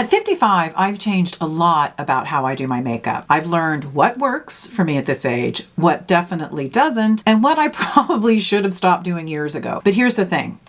At 55, I've changed a lot about how I do my makeup. I've learned what works for me at this age, what definitely doesn't, and what I probably should have stopped doing years ago. But here's the thing.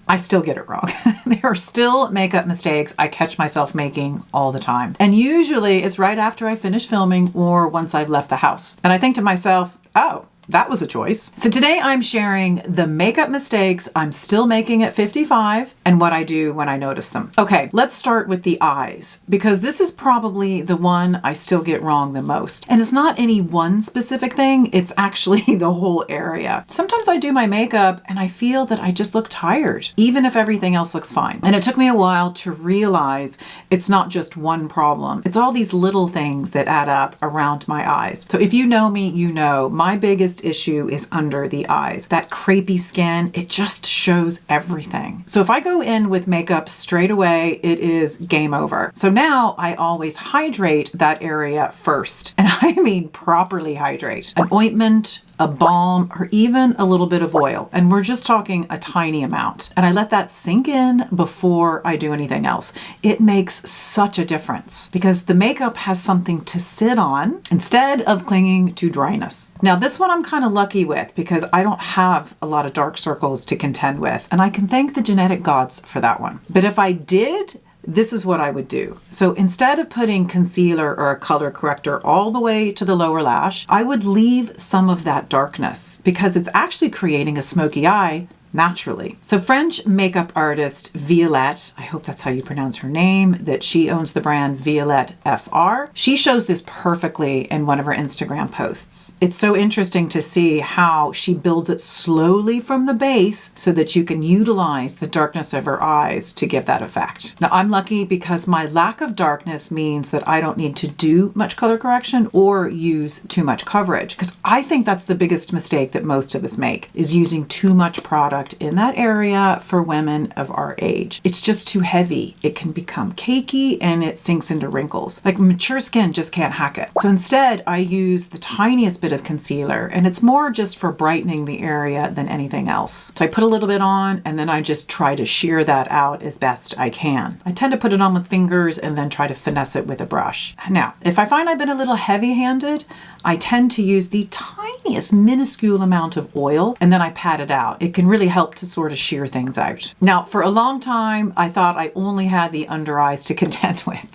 I still get it wrong. There are still makeup mistakes I catch myself making all the time. And usually it's right after I finish filming or once I've left the house. And I think to myself, oh, that was a choice. So today I'm sharing the makeup mistakes I'm still making at 55 and what I do when I notice them. Okay, let's start with the eyes, because this is probably the one I still get wrong the most. And it's not any one specific thing, it's actually the whole area. Sometimes I do my makeup and I feel that I just look tired, even if everything else looks fine. And it took me a while to realize it's not just one problem. It's all these little things that add up around my eyes. So if you know me, you know my biggest issue is under the eyes. That crepey skin, it just shows everything. So if I go in with makeup straight away, it is game over. So now I always hydrate that area first. And I mean properly hydrate. An ointment, a balm, or even a little bit of oil. And we're just talking a tiny amount. And I let that sink in before I do anything else. It makes such a difference because the makeup has something to sit on instead of clinging to dryness. Now this one I'm kind of lucky with because I don't have a lot of dark circles to contend with. And I can thank the genetic gods for that one. But if I did, this is what I would do. So instead of putting concealer or a color corrector all the way to the lower lash, I would leave some of that darkness because it's actually creating a smoky eye naturally. So French makeup artist Violette, I hope that's how you pronounce her name, that she owns the brand Violette FR. She shows this perfectly in one of her Instagram posts. It's so interesting to see how she builds it slowly from the base so that you can utilize the darkness of her eyes to give that effect. Now I'm lucky because my lack of darkness means that I don't need to do much color correction or use too much coverage, because I think that's the biggest mistake that most of us make, is using too much product in that area for women of our age. It's just too heavy. It can become cakey and it sinks into wrinkles. Like mature skin just can't hack it. So instead I use the tiniest bit of concealer, and it's more just for brightening the area than anything else. So I put a little bit on and then I just try to sheer that out as best I can. I tend to put it on with fingers and then try to finesse it with a brush. Now, if I find I've been a little heavy-handed, I tend to use the tiniest minuscule amount of oil and then I pat it out. It can really help to sort of sheer things out. Now, for a long time, I thought I only had the under eyes to contend with.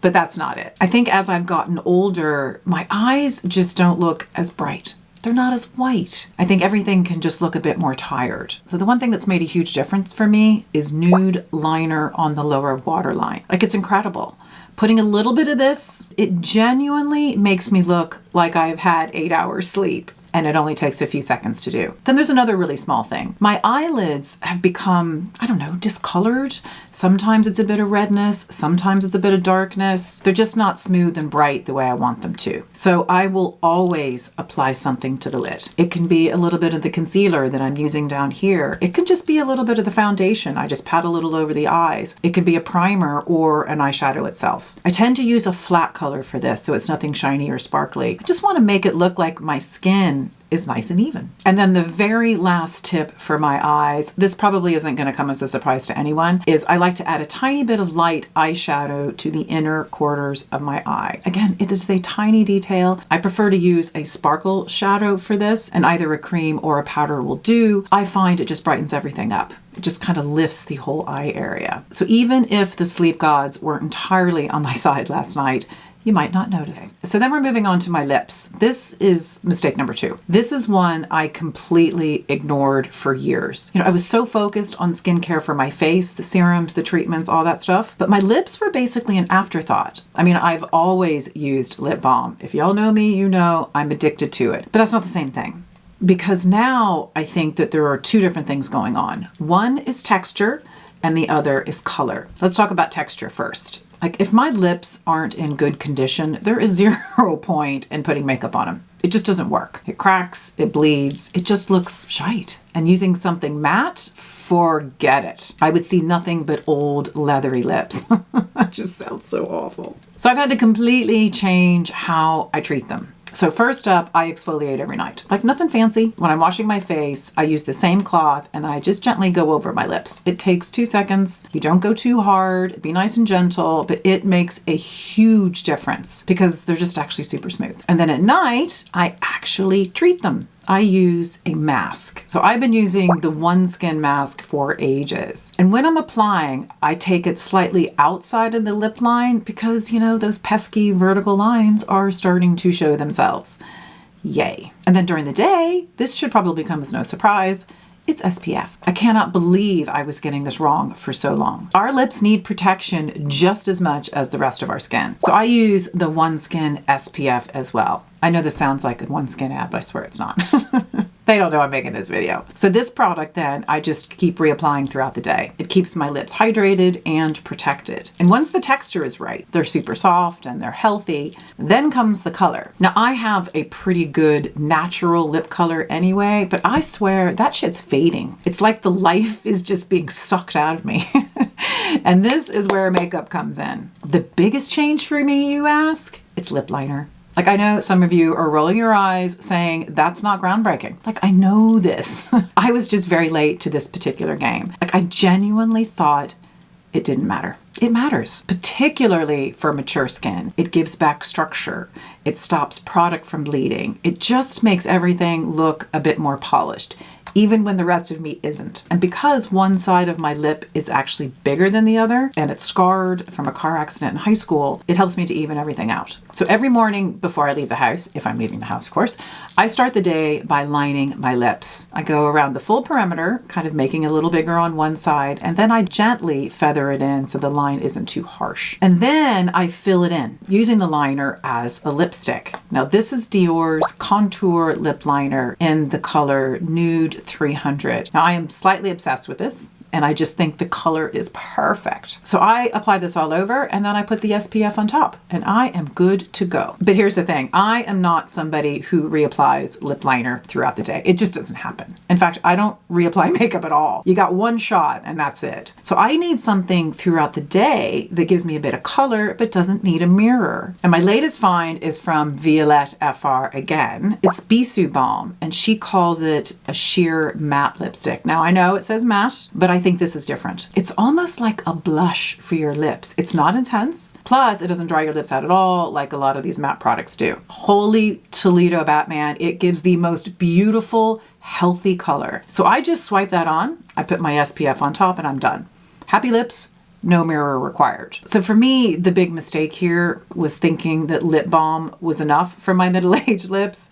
But that's not it. I think as I've gotten older, my eyes just don't look as bright. They're not as white. I think everything can just look a bit more tired. So the one thing that's made a huge difference for me is nude liner on the lower waterline. Like, it's incredible. Putting a little bit of this, it genuinely makes me look like I've had 8 hours sleep. And it only takes a few seconds to do. Then there's another really small thing. My eyelids have become, I don't know, discolored. Sometimes it's a bit of redness, sometimes it's a bit of darkness. They're just not smooth and bright the way I want them to. So I will always apply something to the lid. It can be a little bit of the concealer that I'm using down here. It could just be a little bit of the foundation. I just pat a little over the eyes. It could be a primer or an eyeshadow itself. I tend to use a flat color for this, so it's nothing shiny or sparkly. I just want to make it look like my skin is nice and even. And then the very last tip for my eyes, this probably isn't going to come as a surprise to anyone, is I like to add a tiny bit of light eyeshadow to the inner quarters of my eye. Again, it is a tiny detail. I prefer to use a sparkle shadow for this, and either a cream or a powder will do. I find it just brightens everything up. It just kind of lifts the whole eye area. So even if the sleep gods weren't entirely on my side last night, you might not notice. So then we're moving on to my lips. This is mistake number 2. This is one I completely ignored for years. I was so focused on skincare for my face, the serums, the treatments, all that stuff, but my lips were basically an afterthought. I mean, I've always used lip balm. If y'all know me, you know I'm addicted to it, but that's not the same thing. Because now I think that there are 2 different things going on. One is texture and the other is color. Let's talk about texture first. Like, if my lips aren't in good condition, there is 0 point in putting makeup on them. It just doesn't work. It cracks, it bleeds, it just looks shite. And using something matte, forget it. I would see nothing but old leathery lips. That just sounds so awful. So I've had to completely change how I treat them. So first up, I exfoliate every night. Like nothing fancy. When I'm washing my face, I use the same cloth and I just gently go over my lips. It takes 2 seconds. You don't go too hard. Be nice and gentle, but it makes a huge difference because they're just actually super smooth. And then at night, I actually treat them. I use a mask. So I've been using the OneSkin mask for ages. And when I'm applying, I take it slightly outside of the lip line because, you know, those pesky vertical lines are starting to show themselves. Yay. And then during the day, this should probably come as no surprise, it's SPF. I cannot believe I was getting this wrong for so long. Our lips need protection just as much as the rest of our skin. So I use the OneSkin SPF as well. I know this sounds like a OneSkin ad, but I swear it's not. They don't know I'm making this video. So this product then, I just keep reapplying throughout the day. It keeps my lips hydrated and protected. And once the texture is right, they're super soft and they're healthy, then comes the color. Now I have a pretty good natural lip color anyway, but I swear that shit's fading. It's like the life is just being sucked out of me. And this is where makeup comes in. The biggest change for me, you ask? It's lip liner. Like I know some of you are rolling your eyes saying that's not groundbreaking. Like I know this. I was just very late to this particular game. Like I genuinely thought it didn't matter. It matters, particularly for mature skin. It gives back structure. It stops product from bleeding. It just makes everything look a bit more polished, even when the rest of me isn't. And because one side of my lip is actually bigger than the other, and it's scarred from a car accident in high school, it helps me to even everything out. So every morning before I leave the house, if I'm leaving the house, of course, I start the day by lining my lips. I go around the full perimeter, kind of making it a little bigger on one side, and then I gently feather it in so the line isn't too harsh. And then I fill it in using the liner as a lipstick. Now this is Dior's Contour Lip Liner in the color Nude 300. Now I am slightly obsessed with this and I just think the color is perfect. So I apply this all over and then I put the SPF on top and I am good to go. But here's the thing, I am not somebody who reapplies lip liner throughout the day. It just doesn't happen. In fact, I don't reapply makeup at all. You got one shot and that's it. So I need something throughout the day that gives me a bit of color but doesn't need a mirror. And my latest find is from Violette FR again. It's Bisou Balm and she calls it a sheer matte lipstick. Now I know it says matte, but I think this is different. It's almost like a blush for your lips. It's not intense. Plus, it doesn't dry your lips out at all like a lot of these matte products do. Holy Toledo Batman, it gives the most beautiful, healthy color. So I just swipe that on, I put my SPF on top and I'm done. Happy lips, no mirror required. So for me, the big mistake here was thinking that lip balm was enough for my middle-aged lips.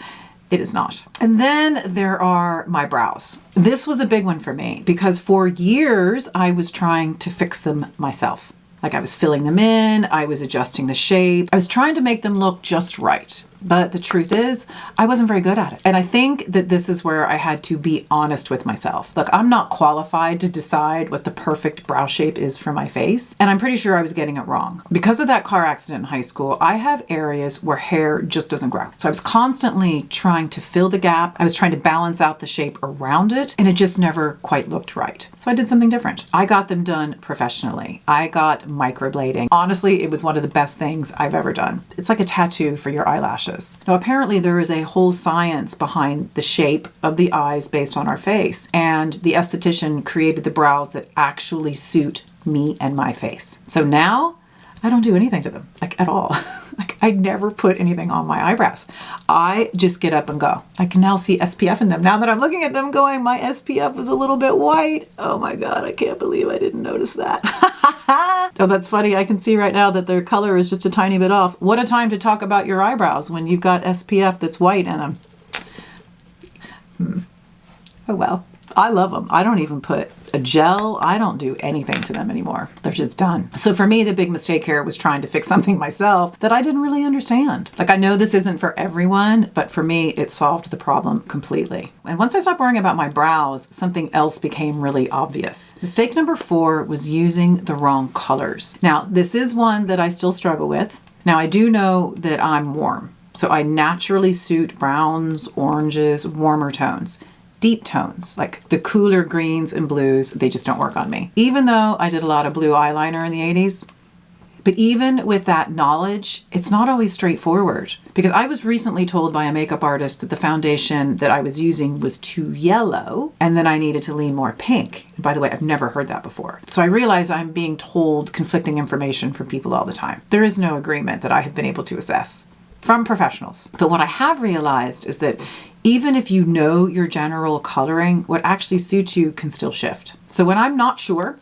It is not. And then there are my brows. This was a big one for me because for years I was trying to fix them myself. Like I was filling them in, I was adjusting the shape. I was trying to make them look just right. But the truth is, I wasn't very good at it. And I think that this is where I had to be honest with myself. Look, I'm not qualified to decide what the perfect brow shape is for my face. And I'm pretty sure I was getting it wrong. Because of that car accident in high school, I have areas where hair just doesn't grow. So I was constantly trying to fill the gap. I was trying to balance out the shape around it, and it just never quite looked right. So I did something different. I got them done professionally. I got microblading. Honestly, it was one of the best things I've ever done. It's like a tattoo for your eyelashes. Now, apparently there is a whole science behind the shape of the eyes based on our face, and the esthetician created the brows that actually suit me and my face. So now I don't do anything to them, like at all. Like I never put anything on my eyebrows. I just get up and go. I can now see SPF in them. Now that I'm looking at them going, my SPF was a little bit white. Oh my God, I can't believe I didn't notice that. Oh, that's funny. I can see right now that their color is just a tiny bit off. What a time to talk about your eyebrows when you've got SPF that's white in them. Oh well. I love them. I don't even put a gel. I don't do anything to them anymore. They're just done. So for me, the big mistake here was trying to fix something myself that I didn't really understand. Like I know this isn't for everyone, but for me, it solved the problem completely. And once I stopped worrying about my brows, something else became really obvious. Mistake number 4 was using the wrong colors. Now, this is one that I still struggle with. Now, I do know that I'm warm, so I naturally suit browns, oranges, warmer tones. Deep tones, like the cooler greens and blues, they just don't work on me. Even though I did a lot of blue eyeliner in the 80s, But even with that knowledge, it's not always straightforward, because I was recently told by a makeup artist that the foundation that I was using was too yellow and that I needed to lean more pink. And by the way, I've never heard that before. So I realize I'm being told conflicting information from people all the time. There is no agreement that I have been able to assess from professionals. But what I have realized is that even if you know your general coloring, what actually suits you can still shift. So when I'm not sure,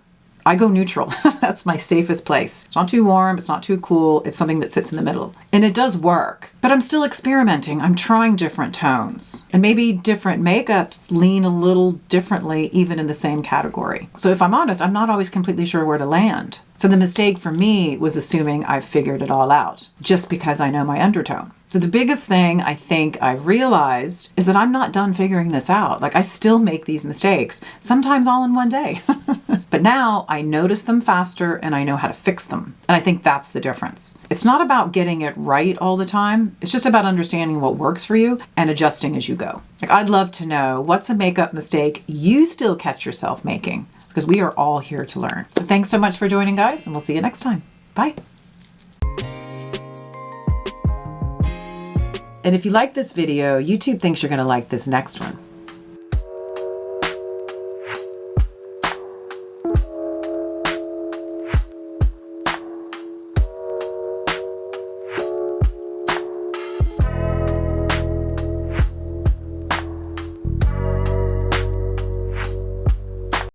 I go neutral. That's my safest place. It's not too warm, it's not too cool, it's something that sits in the middle. And it does work, but I'm still experimenting. I'm trying different tones. And maybe different makeups lean a little differently even in the same category. So if I'm honest, I'm not always completely sure where to land. So the mistake for me was assuming I've figured it all out just because I know my undertone. So the biggest thing I think I've realized is that I'm not done figuring this out. Like, I still make these mistakes, sometimes all in one day. But now I notice them faster and I know how to fix them. And I think that's the difference. It's not about getting it right all the time. It's just about understanding what works for you and adjusting as you go. Like, I'd love to know, what's a makeup mistake you still catch yourself making? Because we are all here to learn. So thanks so much for joining, guys, and we'll see you next time. Bye. And if you like this video, YouTube thinks you're going to like this next one.